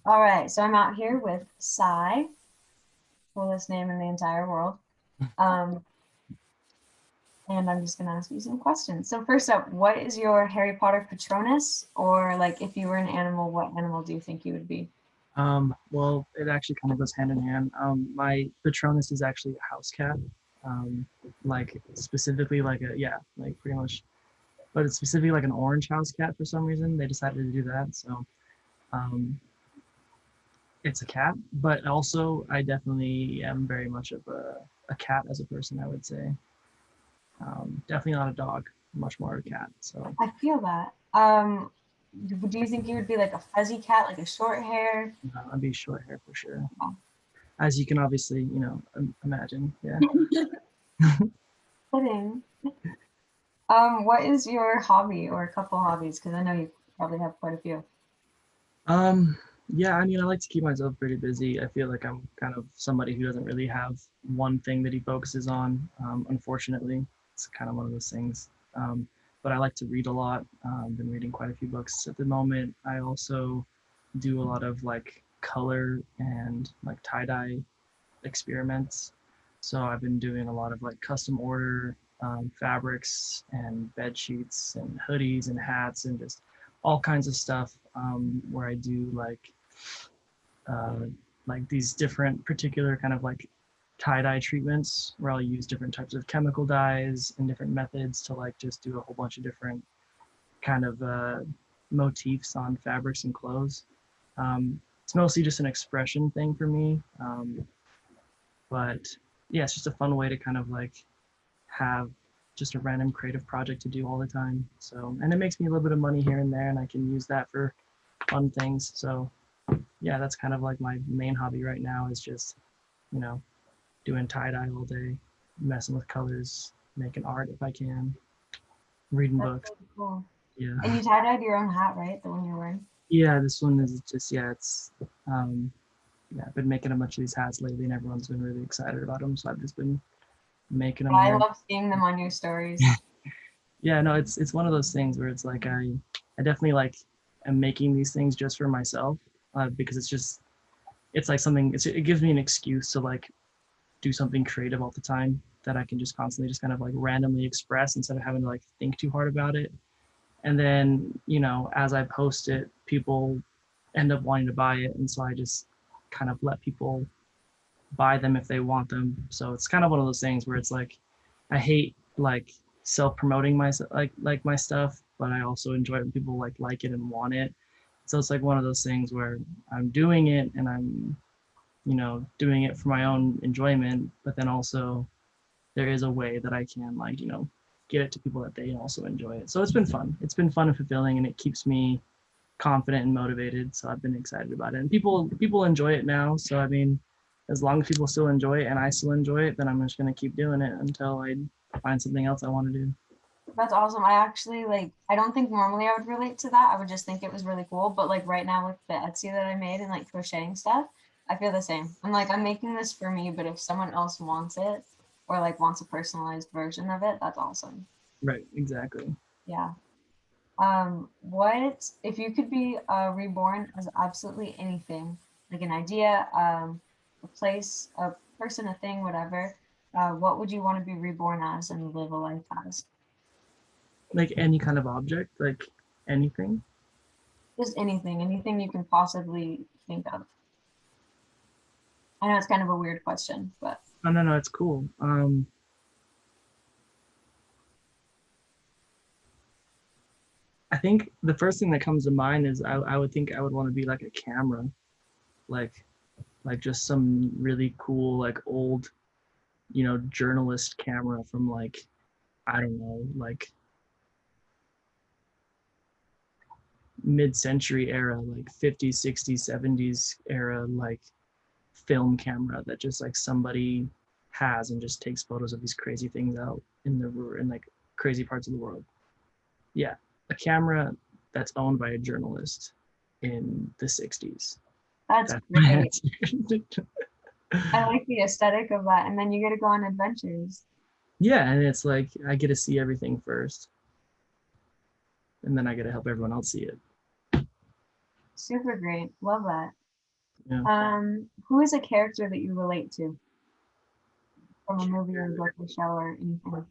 All right, so I'm out here with Sai, coolest name in the entire world. Um, and I'm just gonna ask you some questions. So first up, what is your Harry Potter Patronus? Or like if you were an animal, what animal do you think you would be? Well, it actually kind of goes hand in hand. My Patronus is actually a house cat. Like specifically like like pretty much, but it's specifically like an orange house cat for some reason. They decided to do that. So, um, it's a cat, but also I definitely am very much of a cat as a person, I would say. Definitely not a dog, much more a cat. So, I feel that. Do you think you would be like a fuzzy cat, like a short hair? I'd be short hair for sure. As you can obviously, imagine. Yeah. Kidding. What is your hobby or a couple hobbies? Because I know you probably have quite a few. Um, yeah, I mean, I like to keep myself pretty busy. I feel like I'm kind of somebody who doesn't really have one thing that he focuses on. Unfortunately, it's kind of one of those things. But I like to read a lot. Been reading quite a few books at the moment. I also do a lot of like color and like tie-dye experiments. So I've been doing a lot of like custom order fabrics and bed sheets and hoodies and hats and just all kinds of stuff where I do uh, like these different particular kind of like tie-dye treatments where I'll use different types of chemical dyes and different methods to like just do a whole bunch of different kind of motifs on fabrics and clothes. It's mostly just an expression thing for me. But yeah, it's just a fun way to kind of like have just a random creative project to do all the time. So, and it makes me a little bit of money here and there, and I can use that for fun things. So, yeah, that's kind of like my main hobby right now is just, you know, doing tie dye all day, messing with colors, making art if I can, reading That's books. really cool. Yeah. And you tie-dyed your own hat, right? The one you're wearing? Yeah, this one is just, yeah, um, yeah, I've been making a bunch of these hats lately and everyone's been really excited about them. So I've just been making them I here. love seeing them on your stories. Yeah, no, it's one of those things where it's like I definitely like am making these things just for myself because it's like something it gives me an excuse to like do something creative all the time that I can just constantly just kind of like randomly express instead of having to like think too hard about it. And then as I post it, people end up wanting to buy it, and so I just kind of let people buy them if they want them. So it's kind of one of those things where it's like I hate like self-promoting myself like my stuff, but I also enjoy it when people like it and want it. So it's like one of those things where I'm doing it and I'm doing it for my own enjoyment, but then also there is a way that I can like get it to people that they also enjoy it. So it's been fun. It's been fun and fulfilling, and it keeps me confident and motivated. So I've been excited about it, and people enjoy it now. So I mean, as long as people still enjoy it and I still enjoy it, then I'm just gonna keep doing it until I find something else I want to do. That's awesome. I actually like, I don't think normally I would relate to that. I would just think it was really cool. But like right now with the Etsy that I made and like crocheting stuff, I feel the same. I'm like, I'm making this for me, but if someone else wants it or like wants a personalized version of it, that's awesome. Right, exactly. Yeah. What if you could be reborn as absolutely anything, like an idea, a place, a person, a thing, whatever, what would you want to be reborn as and live a life as? Like any kind of object, like anything. Just anything you can possibly think of. I know it's kind of a weird question, but Oh no, no, it's cool. I think the first thing that comes to mind is I would think I would want to be like a camera, like just some really cool like old journalist camera from like I don't know like mid-century era, like 50s, 60s, 70s era, like film camera that just like somebody has and just takes photos of these crazy things out in like crazy parts of the world. Yeah, a camera that's owned by a journalist in the 60s. that's That's my great. answer. I like the aesthetic of that. And then you get to go on adventures. Yeah, and it's like I get to see everything first, and then I get to help everyone else see it. Super great. Love that. Yeah. Who is a character that you relate to from a movie or book or show or anything?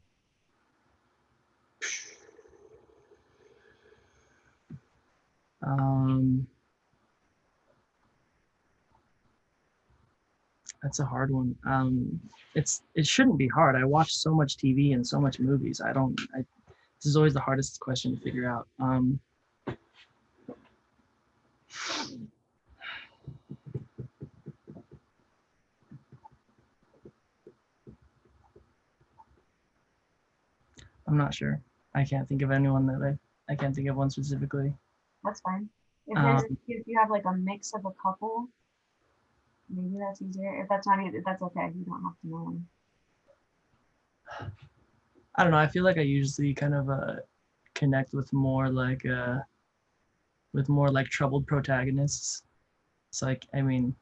Um, that's a hard one. It shouldn't be hard. I watch so much TV and so much movies. This is always the hardest question to figure out. I'm not sure. I can't think of anyone I can't think of one specifically. That's fine. Um, If you have like a mix of a couple, maybe that's easier. If that's not it, that's okay. You don't have to know them. I don't know. I feel like I usually kind of connect with more like troubled protagonists. It's like, I mean,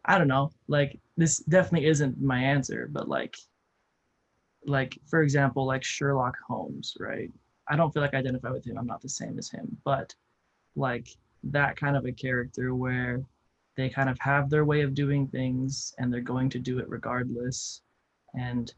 I don't know. Like this definitely isn't my answer, but like for example, like Sherlock Holmes, right? I don't feel like I identify with him. I'm not the same as him, but like that kind of a character where they kind of have their way of doing things and they're going to do it regardless. And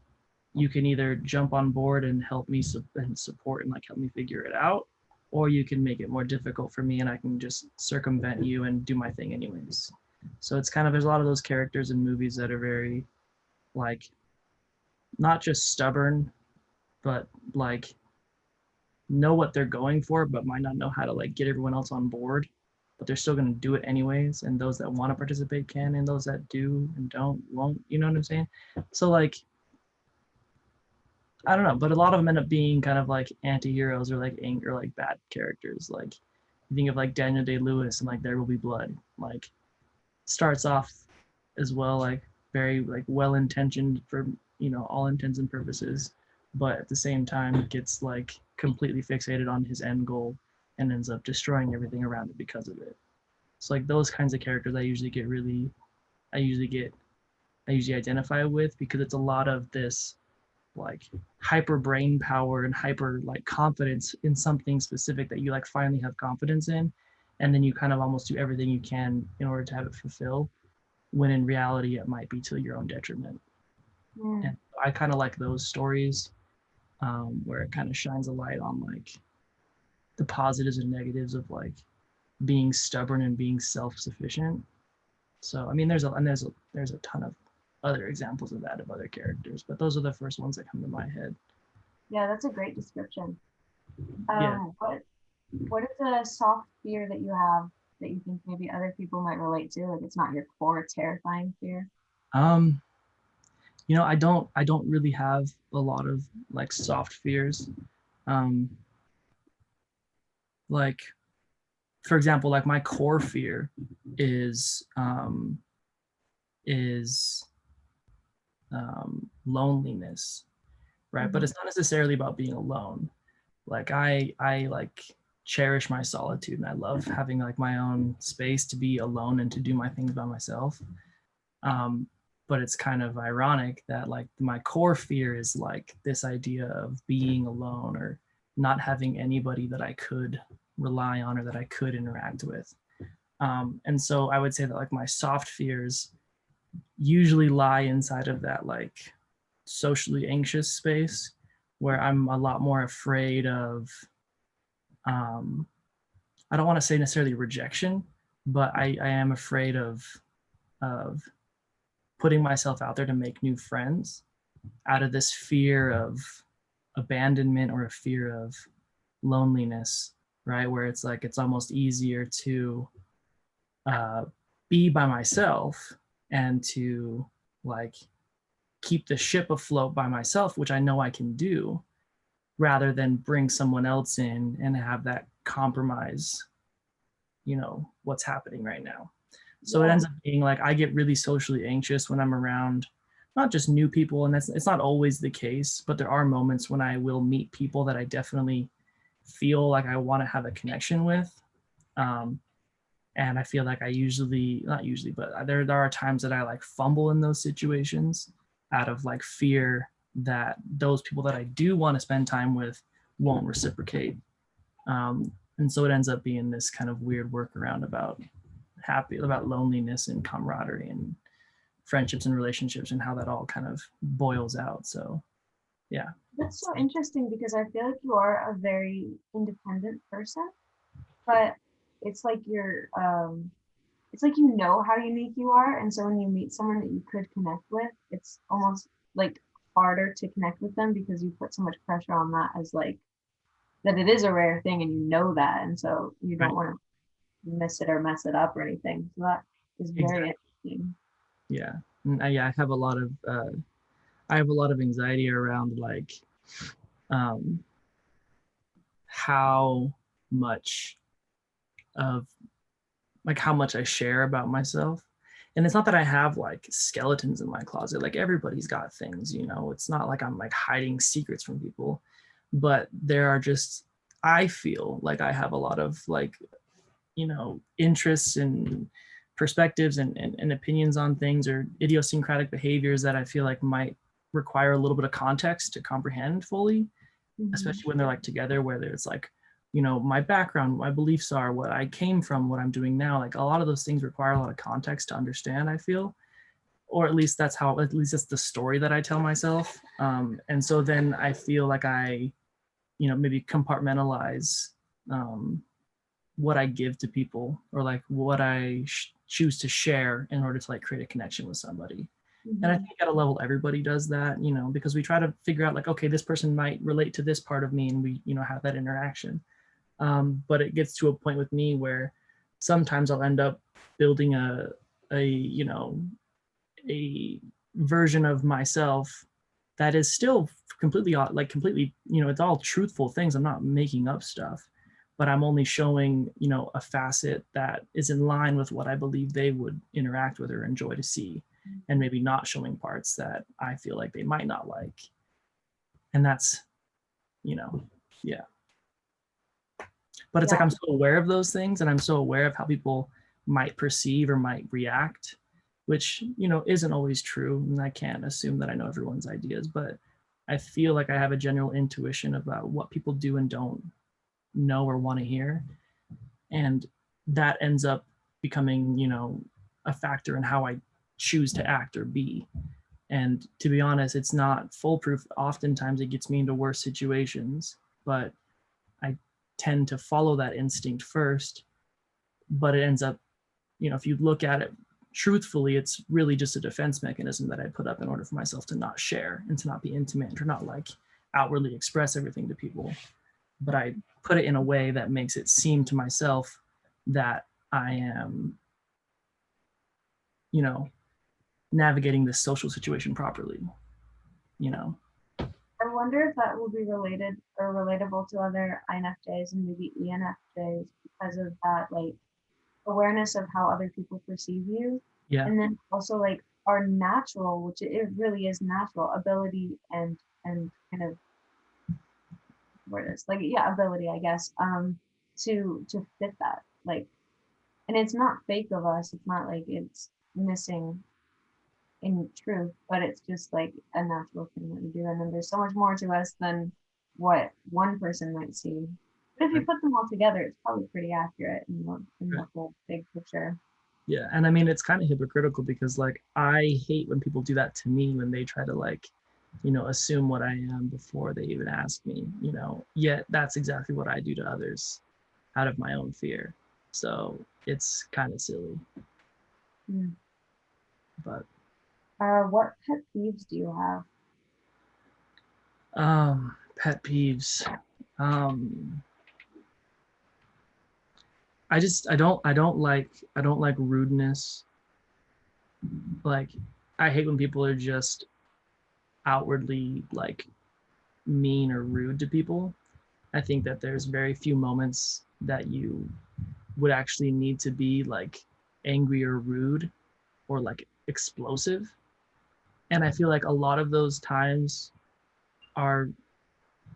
you can either jump on board and help me and support and like help me figure it out, or you can make it more difficult for me and I can just circumvent you and do my thing anyways. So it's kind of, there's a lot of those characters in movies that are very like not just stubborn, but like know what they're going for, but might not know how to like get everyone else on board. But they're still going to do it anyways. And those that want to participate can, and those that do and don't won't. You know what I'm saying? So like, I don't know, but a lot of them end up being kind of like anti-heroes or like or like bad characters. Like you think of like Daniel Day-Lewis and like There Will Be Blood. Like starts off as well like very like well intentioned for all intents and purposes, but at the same time gets like completely fixated on his end goal and ends up destroying everything around it because of it. So like those kinds of characters I usually get I usually identify with because it's a lot of this like hyper brain power and hyper like confidence in something specific that you like finally have confidence in, and then you kind of almost do everything you can in order to have it fulfill, when in reality it might be to your own detriment. Mm, And I kind of like those stories, where it kind of shines a light on like the positives and negatives of like being stubborn and being self-sufficient. So I mean, there's a ton of other examples of that of other characters, but those are the first ones that come to my head. yeah, that's a great description. Yeah. What is a soft fear that you have that you think maybe other people might relate to? Like it's not your core terrifying fear. Um, I don't really have a lot of like soft fears. Um, like for example, like my core fear is um, is loneliness, right? But Mhm. it's not necessarily about being alone. Like I like cherish my solitude and I love having like my own space to be alone and to do my things by myself. Um, but it's kind of ironic that like my core fear is like this idea of being alone or not having anybody that I could rely on or that I could interact with. And so I would say that like my soft fears usually lie inside of that like socially anxious space where I'm a lot more afraid of um, I don't want to say necessarily rejection, but I am afraid of putting myself out there to make new friends out of this fear of abandonment or a fear of loneliness, right? Where it's like it's almost easier to uh, be by myself and to like keep the ship afloat by myself, which I know I can do, rather than bring someone else in and have that compromise, what's happening right now. So it Yeah. ends up being like I get really socially anxious when I'm around not just new people, and that's it's not always the case, but there are moments when I will meet people that I definitely feel like I want to have a connection with. Um, and I feel like I usually not usually, but there are times that I like fumble in those situations out of like fear that those people that I do want to spend time with won't reciprocate. And so it ends up being this kind of weird workaround about loneliness and camaraderie and friendships and relationships and how that all kind of boils out. So yeah. That's so interesting because I feel like you are a very independent person, but it's like it's like you know how unique you are, and so when you meet someone that you could connect with, it's almost like harder to connect with them because you put so much pressure on that as like that it is a rare thing and you know that, and so you don't Right. want to miss it or mess it up or anything. So that is very Exactly. interesting. Yeah. And yeah, I have a lot of anxiety around like um how much of like how much I share about myself. And it's not that I have like skeletons in my closet. Like everybody's got things, you know. It's not like I'm like hiding secrets from people, but there are just I feel like I have a lot of like, you know, interests and perspectives and opinions on things or idiosyncratic behaviors that I feel like might require a little bit of context to comprehend fully, Mhm. especially when they're like together, where there's like, you know, my background, my beliefs are, what I came from, what I'm doing now. Like a lot of those things require a lot of context to understand, I feel, or at least that's the story that I tell myself. And so then I feel like I, you know, maybe compartmentalize um, what I give to people or like what I choose to share in order to like create a connection with somebody. And I Mhm. think at a level, everybody does that, you know, because we try to figure out like, okay, this person might relate to this part of me and we, you know, have that interaction. But it gets to a point with me where sometimes I'll end up building you know, a version of myself that is still completely like completely, you know, it's all truthful things. I'm not making up stuff, but I'm only showing, you know, a facet that is in line with what I believe they would interact with or enjoy to see, and maybe not showing parts that I feel like they might not like. And that's, you know, yeah. But it's like Yeah. I'm so aware of those things and I'm so aware of how people might perceive or might react, which, you know, isn't always true. And I can't assume that I know everyone's ideas, but I feel like I have a general intuition about what people do and don't know or want to hear. And that ends up becoming, you know, a factor in how I choose to act or be. And to be honest, it's not foolproof. Oftentimes it gets me into worse situations, but I tend to follow that instinct first, but it ends up, you know, if you look at it truthfully, it's really just a defense mechanism that I put up in order for myself to not share and to not be intimate or not like outwardly express everything to people. But I put it in a way that makes it seem to myself that I am, you know, navigating this social situation properly, you know. I wonder if that will be related or relatable to other INFJs and maybe ENFJs because of that, like awareness of how other people perceive you. Yeah. And then also like our natural, which it really is natural ability and kind of word is like yeah, ability, I guess, to fit that. Like and it's not fake of us, it's not like it's missing in truth, but it's just like a natural thing that we do. And then there's so much more to us than what one person might see. But if you Right. put them all together, it's probably pretty accurate in Right. the whole big picture. Yeah. And I mean, it's kind of hypocritical because like I hate when people do that to me when they try to like, you know, assume what I am before they even ask me, you know, yet that's exactly what I do to others out of my own fear. So it's kind of silly, Hmm. but What pet peeves do you have? pet peeves. Um, I don't like rudeness. Like I hate when people are just outwardly like mean or rude to people. I think that there's very few moments that you would actually need to be like angry or rude or like explosive. And I feel like a lot of those times are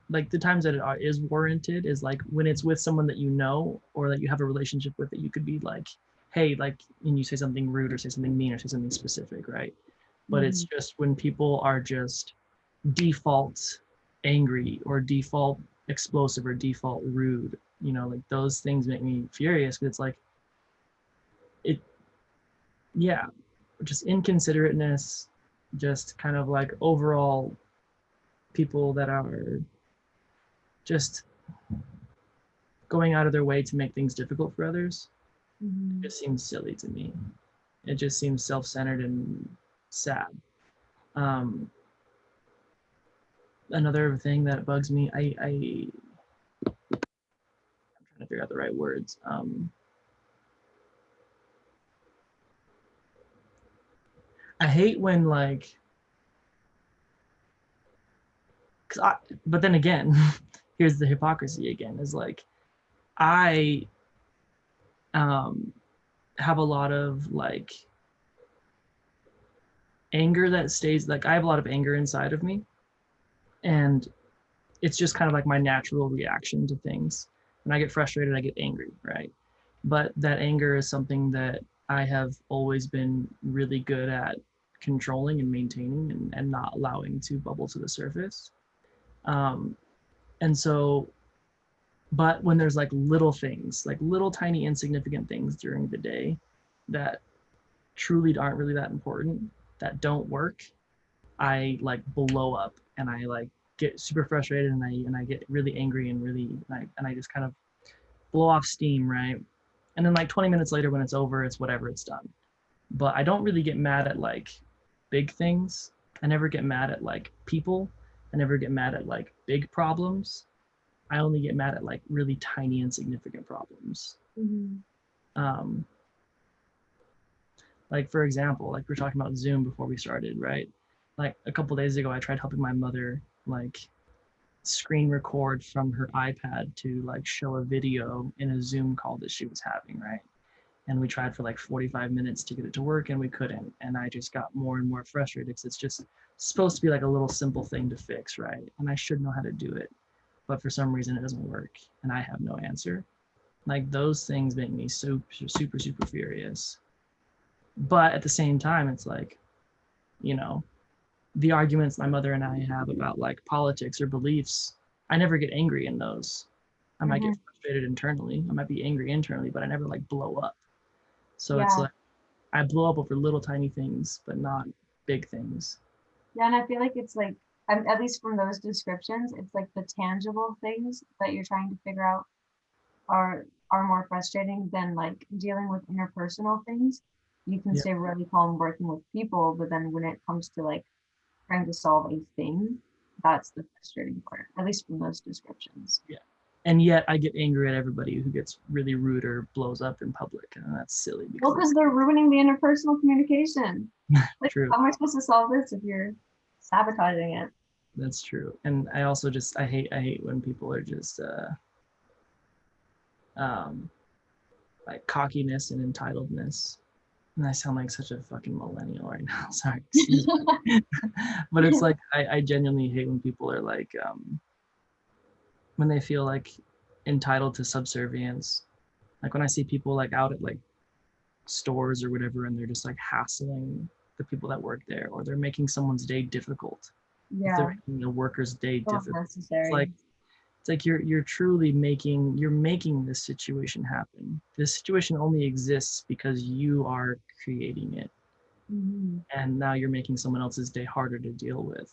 like the times that is warranted is like when it's with someone that you know or that you have a relationship with that you could be like, hey, like, and you say something rude or say something mean or say something specific, right? But it's Mhm. just when people are just default angry or default explosive or default rude. you know, like those things make me furious. But it's like it, yeah, just inconsiderateness, just kind of like overall people that are just going out of their way to make things difficult for others. It just seems silly to me. It just seems self-centered and sad. Um, Another thing that bugs me, I'm trying to figure out the right words. I hate when like, but then again, here's the hypocrisy again. Is like I um, have a lot of like anger that stays. Like I have a lot of anger inside of me, and it's just kind of like my natural reaction to things. When I get frustrated, I get angry, right? But that anger is something that I have always been really good at controlling and maintaining and not allowing to bubble to the surface. Um, and so, but when there's like little things, like little tiny insignificant things during the day that truly aren't really that important, that don't work, I like blow up and I like get super frustrated and I get really angry and really and I just kind of blow off steam, right? And then like 20 minutes later when it's over, it's whatever, it's done. But I don't really get mad at like big things. I never get mad at like people. I never get mad at like big problems. I only get mad at like really tiny insignificant problems. Um, like for example, like we are talking about Zoom before we started, right? Like a couple days ago, I tried helping my mother like screen record from her iPad to like show a video in a Zoom call that she was having, right? And we tried for like 45 minutes to get it to work and we couldn't. And I just got more and more frustrated because it's just supposed to be like a little simple thing to fix, right? And I should know how to do it. But for some reason it doesn't work and I have no answer. Like those things make me super furious. But at the same time, it's like, you know, the arguments my mother and I have about like politics or beliefs, I never get angry in those. I might get frustrated internally. I might be angry internally, but I never like blow up. So it's Yeah. like I blow up over little tiny things, but not big things. Yeah, and I feel like it's like, at least from those descriptions, it's like the tangible things that you're trying to figure out are more frustrating than like dealing with interpersonal things. You can Yeah, stay really calm working with people, but then when it comes to like trying to solve a thing, that's the frustrating part, at least from those descriptions. yeah. And yet I get angry at everybody who gets really rude or blows up in public, and that's silly Well, because because it's they're ruining the interpersonal communication. Like, true. how am I supposed to solve this if you're sabotaging it? That's true. And I also just I hate when people are just um like cockiness and entitledness. And I sound like such a fucking millennial right now. Sorry, excuse me. But it's like I genuinely hate when people are like when they feel like entitled to subservience. Like when I see people like out at like stores or whatever and they're just like hassling the people that work there, or they're making someone's day difficult. If Yeah, they're making the worker's day so difficult. unnecessary. It's like you're truly making this situation happen. This situation only exists because you are creating it. And now you're making someone else's day harder to deal with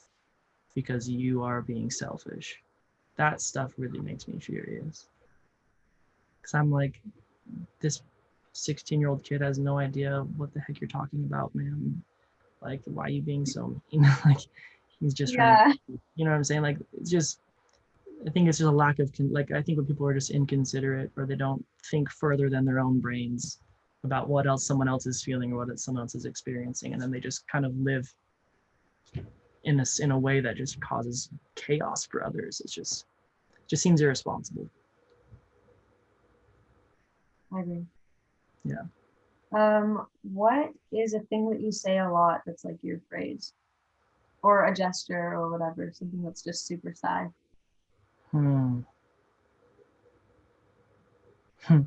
because you are being selfish. That stuff really makes me furious. Because I'm like, this 16-year-old kid has no idea what the heck you're talking about, man. Like, why are you being so mean? Like, he's just trying to, Yeah, you know what I'm saying? Like, it's just, I think it's just a lack of, like, I think when people are just inconsiderate or they don't think further than their own brains about what else someone else is feeling or what someone else is experiencing, and then they just kind of live in a way that just causes chaos for others. It's just seems irresponsible. I agree. Yeah. What is a thing that you say a lot that's like your phrase or a gesture or whatever, something that's just super sigh? Hmm. Hmm.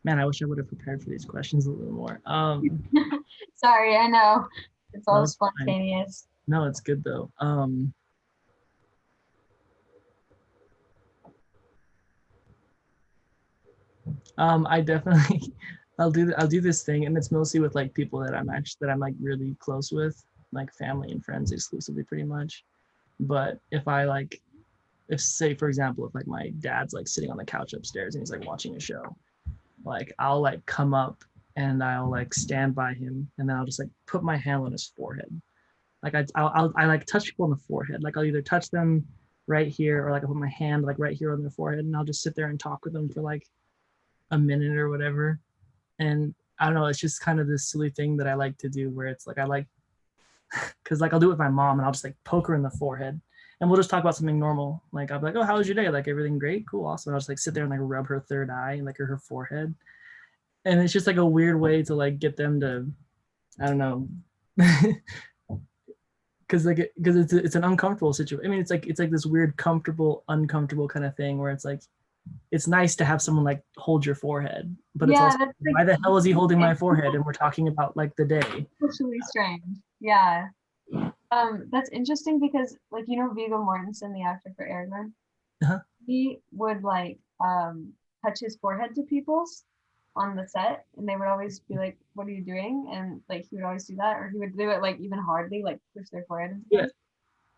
Man, I wish I would have prepared for these questions a little more. Sorry, I know it's No, all it's fine. spontaneous. No, it's good though. I definitely I'll do this thing, and it's mostly with like people that I'm like really close with, like family and friends exclusively pretty much. But if I like if say for example if like my dad's like sitting on the couch upstairs and he's like watching a show, like I'll like come up and I'll like stand by him and then I'll just like put my hand on his forehead. Like I like touch people on the forehead. Like I'll either touch them right here or like I put my hand like right here on their forehead and I'll just sit there and talk with them for like a minute or whatever. And I don't know, it's just kind of this silly thing that I like to do where it's like I like because like I'll do it with my mom and I'll just like poke her in the forehead and we'll just talk about something normal. Like I'll be like, oh, how was your day? Like everything great, cool, awesome. And I'll just like sit there and like rub her third eye and like her forehead. And it's just like a weird way to like get them to, I don't know, because like because it's an uncomfortable situation. I mean, it's like this weird comfortable uncomfortable kind of thing where it's like it's nice to have someone like hold your forehead, but it's Yeah, also that's like why the hell is he holding my it's forehead and we're talking about like the day. socially strange. Yeah. That's interesting because like Viggo Mortensen, the actor for Aragorn, Uh-huh. he would like touch his forehead to people's on the set and they would always be like, what are you doing? And like he would always do that, or he would do it like even hardly, like push their forehead into Yeah, things.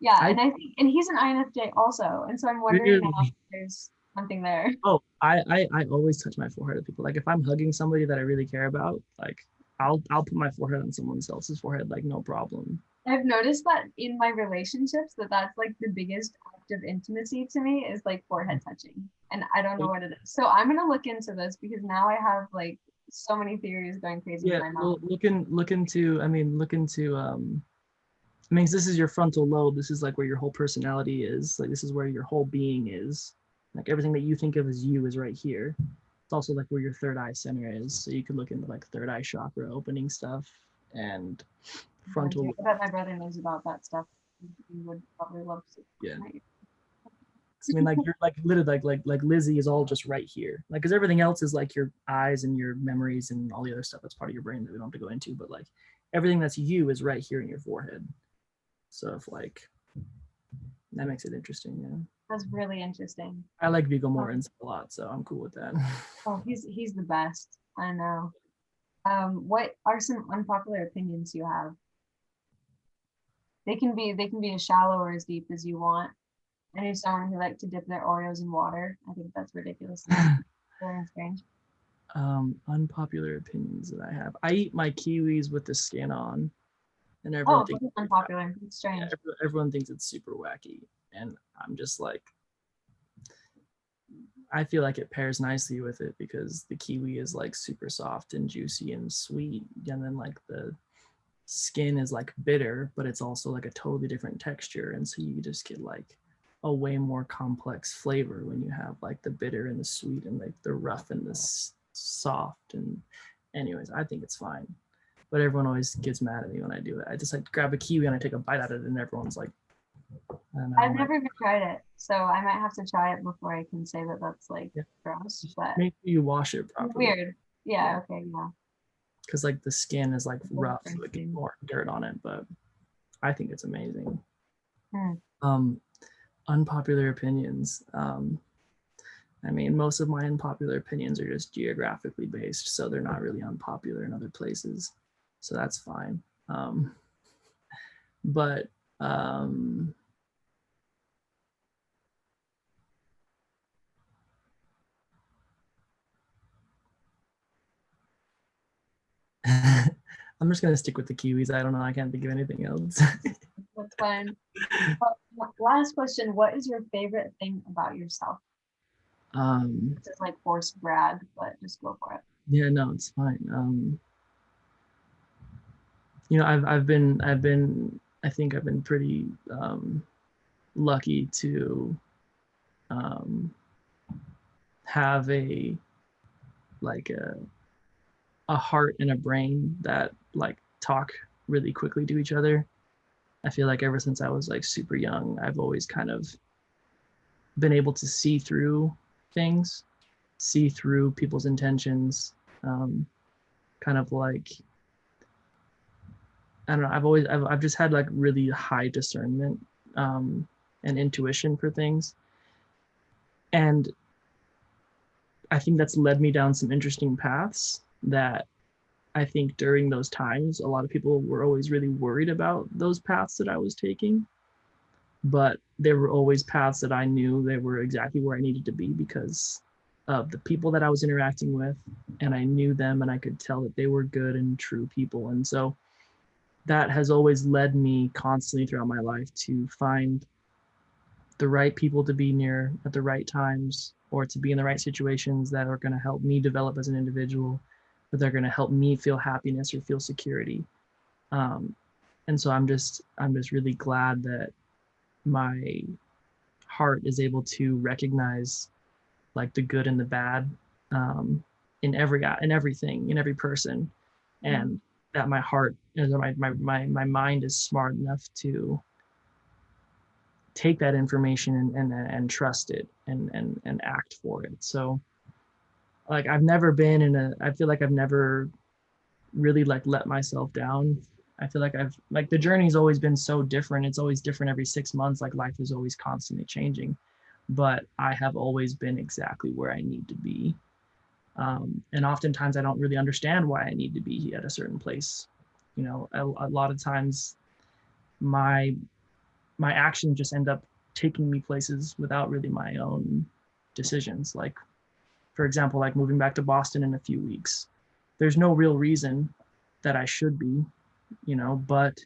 Yeah, I and I think and he's an INFJ also. And so I'm wondering now if really there's something there. oh I always touch my forehead with people. Like if I'm hugging somebody that I really care about, like I'll put my forehead on someone else's forehead like no problem. I've noticed that in my relationships that's like the biggest act of intimacy to me is like forehead touching. And I don't know what it is. So I'm gonna look into this because now I have like so many theories going crazy in Yeah, my well, mind. look into I mean, this is your frontal lobe. This is like where your whole personality is. Like this is where your whole being is. Like everything that you think of as you is right here. It's also like where your third eye center is. So you could look into like third eye chakra opening stuff and frontal. I bet my brother knows about that stuff. He would probably love to. Yeah. I mean, like you're like literally like Lizzie is all just right here. Like, because everything else is like your eyes and your memories and all the other stuff that's part of your brain that we don't have to go into. But like everything that's you is right here in your forehead. So if like that makes it interesting, yeah. That's really interesting. I like Viggo Um, Mortensen a lot, so I'm cool with that. oh, he's the best. I know. What are some unpopular opinions you have? They can be as shallow or as deep as you want. I knew someone who liked to dip their Oreos in water. I think that's ridiculous. Very strange. Unpopular opinions that I have. I eat my kiwis with the skin on, and everyone Oh, thinks this is unpopular. It's yeah, strange. everyone thinks it's super wacky, and I'm just like, I feel like it pairs nicely with it because the kiwi is like super soft and juicy and sweet, and then like the skin is like bitter, but it's also like a totally different texture, and so you just get like a way more complex flavor when you have like the bitter and the sweet and like the rough and the soft. And anyways, I think it's fine, but everyone always gets mad at me when I do it. I just like grab a kiwi and I take a bite out of it, and everyone's like, I don't know, I've I'm like, never even tried it, so I might have to try it before I can say that that's like yeah, gross. just But make sure you wash it properly. weird. Yeah, Yeah. Okay. Yeah. because like the skin is like It's a rough, so different it gets thing. more dirt on it, but I think it's amazing. Hmm. um Unpopular opinions. I mean, most of my unpopular opinions are just geographically based, so they're not really unpopular in other places. So that's fine. But I'm just gonna stick with the Kiwis. I don't know. I can't think of anything else. That's fine. Last question. What is your favorite thing about yourself? um, This is like forced brag, but just go for it. yeah, no, it's fine. I think I've been pretty lucky to um, have like a heart and a brain that like talk really quickly to each other. I feel like ever since I was like super young, I've always kind of been able to see through things, see through people's intentions, um, kind of like I don't know, I've just had like really high discernment and intuition for things. And I think that's led me down some interesting paths that I think during those times, a lot of people were always really worried about those paths that I was taking. But there were always paths that I knew they were exactly where I needed to be because of the people that I was interacting with. And I knew them and I could tell that they were good and true people. And so that has always led me constantly throughout my life to find the right people to be near at the right times or to be in the right situations that are going to help me develop as an individual, that they're going to help me feel happiness or feel security. Um, and so I'm just really glad that my heart is able to recognize like the good and the bad um, in everything in every person, and that my heart my mind is smart enough to take that information and trust it and act for it. So like I've never been in a I feel like I've never really like let myself down. I feel like I've like the journey's always been so different. It's always different every 6 months. Like life is always constantly changing, but I have always been exactly where I need to be. And oftentimes I don't really understand why I need to be at a certain place. You know, a lot of times my my actions just end up taking me places without really my own decisions. Like, for example, like moving back to Boston in a few weeks. There's no real reason that I should be, you know, but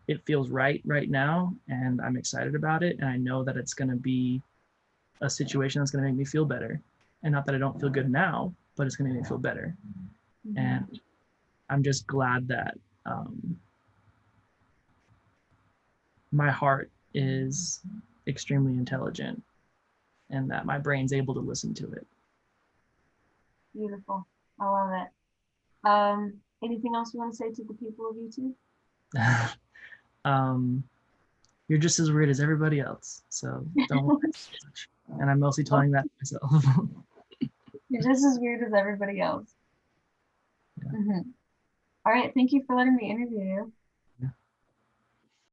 it feels right now and I'm excited about it. And I know that it's going to be a situation that's going to make me feel better. And not that I don't feel good now, but it's going to make me feel better. And I'm just glad that um, my heart is extremely intelligent and that my brain's able to listen to it. Beautiful. I love it. Anything else you want to say to the people of YouTube? um, you're just as weird as everybody else, so don't worry so much. And I'm mostly telling that to myself. You're just as weird as everybody else. Yeah. All right. Thank you for letting me interview you.